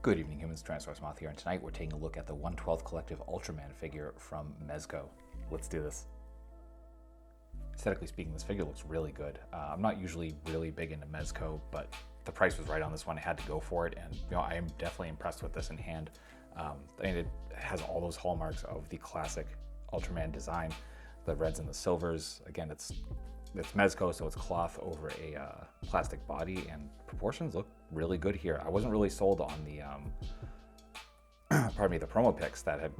Good evening, humans. Tyrannosaurusmoth here, and tonight we're taking a look at the 1/12 Collective Ultraman figure from Mezco. Let's do this. Aesthetically speaking, this figure looks really good. I'm not usually really big into Mezco, but the price was right on this one. I had to go for it, and I am definitely impressed with this in hand. It has all those hallmarks of the classic Ultraman design, the reds and the silvers. Again, it's Mezco, so it's cloth over a plastic body, and proportions look really good here. I wasn't really sold on the, the promo pics that had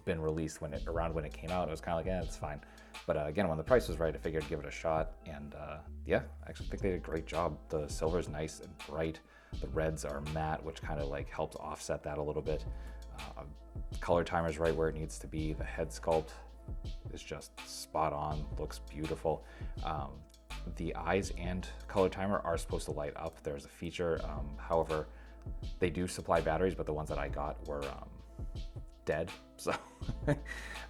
been released around when it came out. I was kind of like, it's fine. But again, when the price was right, I figured I'd give it a shot. And yeah, I actually think they did a great job. The silver's nice and bright. The reds are matte, which kind of like helps offset that a little bit. Color timer's right where it needs to be. The head sculpt is just spot on, looks beautiful. The eyes and color timer are supposed to light up. There's a feature, however, they do supply batteries, but the ones that I got were dead, so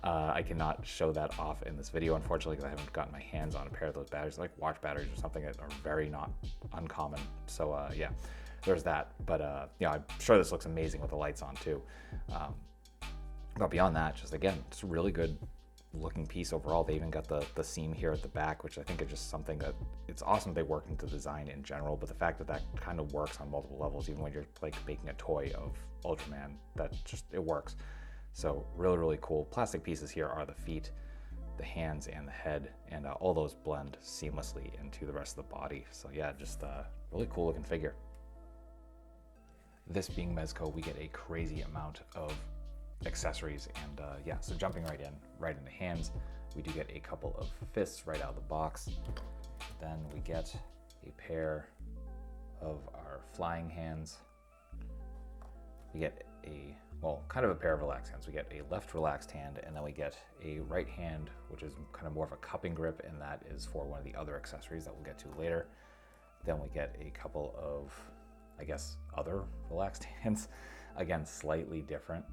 I cannot show that off in this video, unfortunately, because I haven't gotten my hands on a pair of those batteries, like watch batteries or something that are very not uncommon. So yeah, there's that. But I'm sure this looks amazing with the lights on too. But beyond that, just again, it's a really good looking piece overall. They even got the seam here at the back, which I think is just something that it's awesome they work into design in general, but the fact that that kind of works on multiple levels, even when you're like making a toy of Ultraman, it works. So really cool. Plastic pieces here are the feet, the hands, and the head, and all those blend seamlessly into the rest of the body. So yeah, just a really cool looking figure. This being Mezco, we get a crazy amount of accessories, and yeah, so jumping right into hands, we do get a couple of fists right out of the box. Then we get a pair of our flying hands. We get kind of a pair of relaxed hands. We get a left relaxed hand, and then we get a right hand, which is kind of more of a cupping grip, and that is for one of the other accessories that we'll get to later. Then we get a couple of, I guess, other relaxed hands. Again, slightly different.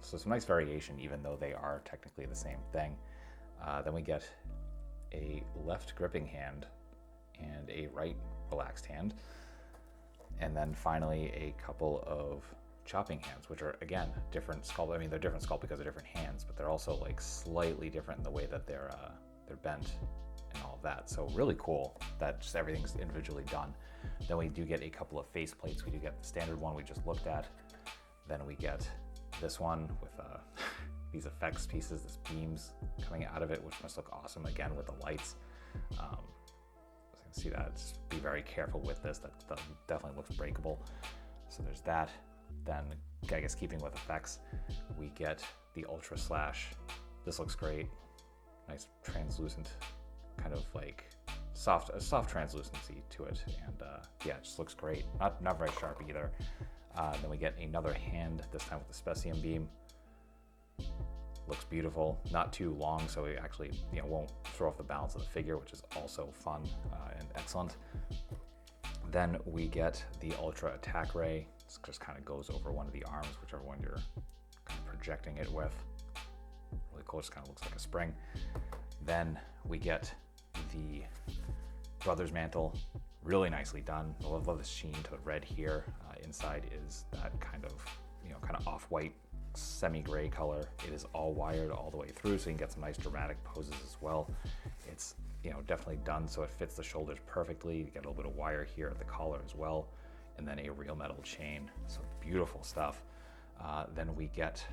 So some nice variation, even though they are technically the same thing. Then we get a left gripping hand and a right relaxed hand. And then finally a couple of chopping hands, which are again different sculpt. I mean, they're different sculpt because they're different hands, but they're also like slightly different in the way that they're bent and all of that. So really cool that just everything's individually done. Then we do get a couple of face plates. We do get the standard one we just looked at. Then we get this one with these effects pieces, this beams coming out of it, which must look awesome again with the lights. So you can see that. Just be very careful with this. That definitely looks breakable. So there's that. Then, I guess keeping with effects, we get the Ultra Slash. This looks great. Nice translucent, kind of like a soft translucency to it, and yeah, it just looks great. Not very sharp either. Then we get another hand, this time with the Specium beam. Looks beautiful, not too long, so it actually won't throw off the balance of the figure, which is also fun and excellent. Then we get the Ultra Attack Ray. This just kind of goes over one of the arms, whichever one you're kind of projecting it with. Really cool, just kind of looks like a spring. Then we get the Brother's Mantle. Really nicely done. I love the sheen to the red here. Inside is that kind of off-white, semi-gray color. It is all wired all the way through, so you can get some nice dramatic poses as well. It's definitely done so it fits the shoulders perfectly. You get a little bit of wire here at the collar as well, and then a real metal chain. So beautiful stuff. Then we get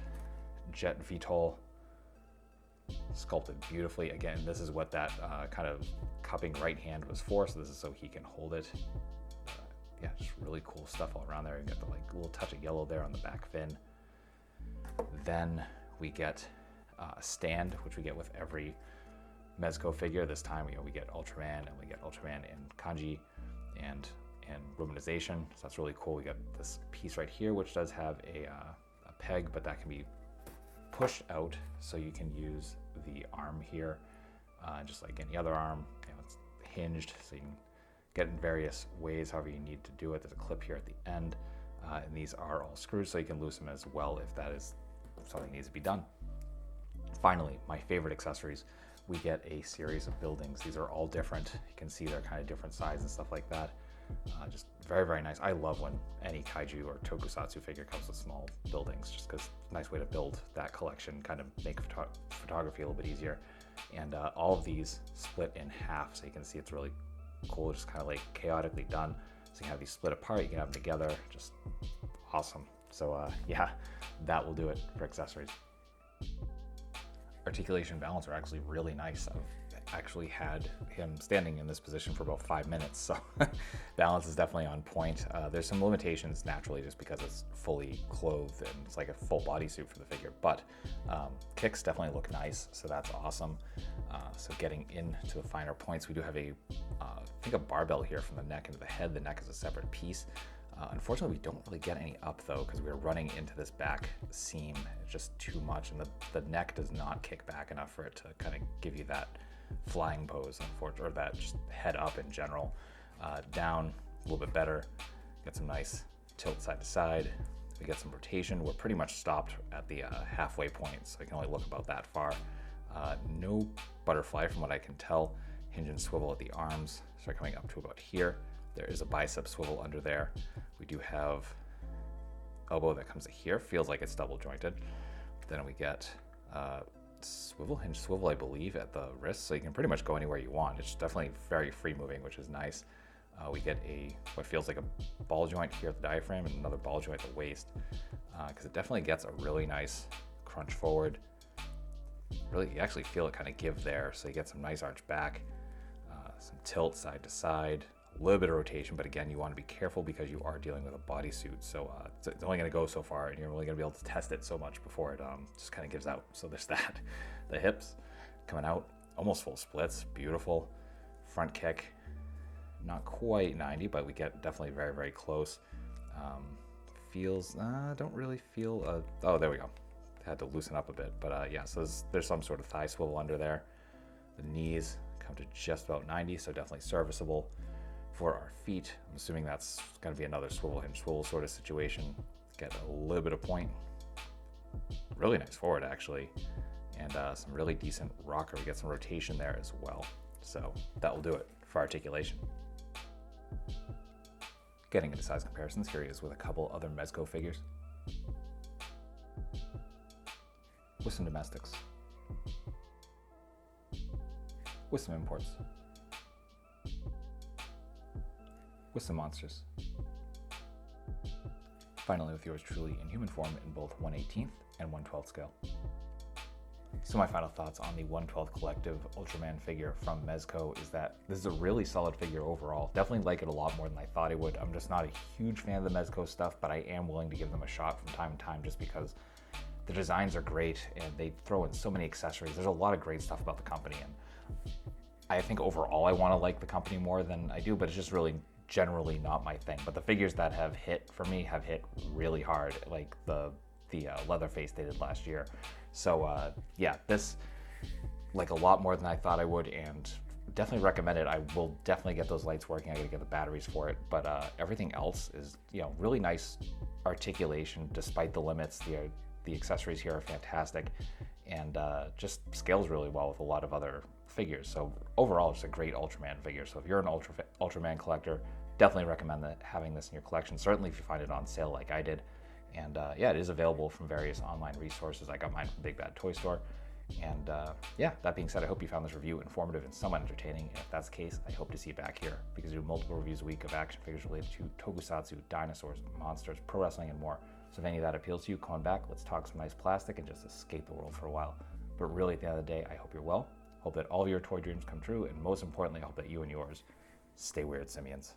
Jet VTOL sculpted beautifully. Again, this is what that kind of cupping right hand was for, so this is so he can hold it. Yeah, just really cool stuff all around there. You got the little touch of yellow there on the back fin. Then we get a stand, which we get with every Mezco figure. This time, we get Ultraman, and we get Ultraman in kanji and romanization. So that's really cool. We got this piece right here, which does have a peg, but that can be pushed out, so you can use the arm here, just like any other arm. It's hinged, so you can get in various ways, however you need to do it. There's a clip here at the end, and these are all screws, so you can loosen them as well if that is something that needs to be done. Finally, my favorite accessories, we get a series of buildings. These are all different. You can see they're kind of different sizes and stuff like that. Just very, very nice. I love when any kaiju or tokusatsu figure comes with small buildings, just because nice way to build that collection, kind of make photography a little bit easier. And all of these split in half, so you can see it's really cool, just kind of like chaotically done. So you can have these split apart, you can have them together, just awesome. So yeah, that will do it for accessories. Articulation and balance are actually really nice. I've actually had him standing in this position for about 5 minutes, so balance is definitely on point. There's some limitations naturally just because it's fully clothed and it's like a full bodysuit for the figure, but kicks definitely look nice, so that's awesome. So getting into the finer points, we do have I think a barbell here from the neck into the head. The neck is a separate piece. Unfortunately, we don't really get any up though, because we're running into this back seam. It's just too much, and the neck does not kick back enough for it to kind of give you that flying pose, or that just head up in general. Down a little bit better. Get some nice tilt side to side. We get some rotation. We're pretty much stopped at the halfway point, so I can only look about that far. No butterfly from what I can tell. Hinge and swivel at the arms. Start coming up to about here. There is a bicep swivel under there. We do have elbow that comes to here. Feels like it's double jointed. Then we get swivel, hinge swivel, I believe, at the wrist. So you can pretty much go anywhere you want. It's definitely very free moving, which is nice. We get what feels like a ball joint here at the diaphragm and another ball joint at the waist. Because it definitely gets a really nice crunch forward. Really, you actually feel it kind of give there. So you get some nice arch back, some tilt side to side. A little bit of rotation, but again, you want to be careful because you are dealing with a bodysuit, so it's only going to go so far, and you're only going to be able to test it so much before it just kind of gives out. So there's that. The hips coming out, almost full splits, beautiful. Front kick, not quite 90, but we get definitely very, very close. Feels, don't really feel, oh, there we go. Had to loosen up a bit, but yeah, so there's some sort of thigh swivel under there. The knees come to just about 90, so definitely serviceable. For our feet, I'm assuming that's going to be another swivel hinge swivel sort of situation. Get a little bit of point. Really nice forward actually, and some really decent rocker. We get some rotation there as well. So that will do it for articulation. Getting into size comparisons, here he is with a couple other Mezco figures. With some domestics. With some imports. With some monsters. Finally with yours truly in human form in both 1/18 and 1/12 scale. So my final thoughts on the 1/12 Collective Ultraman figure from Mezco is that this is a really solid figure overall. Definitely like it a lot more than I thought I would. I'm just not a huge fan of the Mezco stuff, but I am willing to give them a shot from time to time just because the designs are great and they throw in so many accessories. There's a lot of great stuff about the company, and I think overall I want to like the company more than I do, but it's just really generally not my thing. But the figures that have hit for me have hit really hard, like the Leatherface they did last year. So yeah, this like a lot more than I thought I would, and definitely recommend it. I will definitely get those lights working. I gotta get the batteries for it, but everything else is, you know, really nice articulation despite the limits. The accessories here are fantastic, and just scales really well with a lot of other figures. So overall, it's a great Ultraman figure. So if you're an Ultraman collector, definitely recommend having this in your collection. Certainly if you find it on sale like I did. And yeah, it is available from various online resources. I got mine from Big Bad Toy Store. And yeah, that being said, I hope you found this review informative and somewhat entertaining. And if that's the case, I hope to see you back here, because we do multiple reviews a week of action figures related to tokusatsu, dinosaurs, monsters, pro wrestling, and more. So if any of that appeals to you, come on back. Let's talk some nice plastic and just escape the world for a while. But really, at the end of the day, I hope you're well. Hope that all of your toy dreams come true. And most importantly, I hope that you and yours stay weird, simians.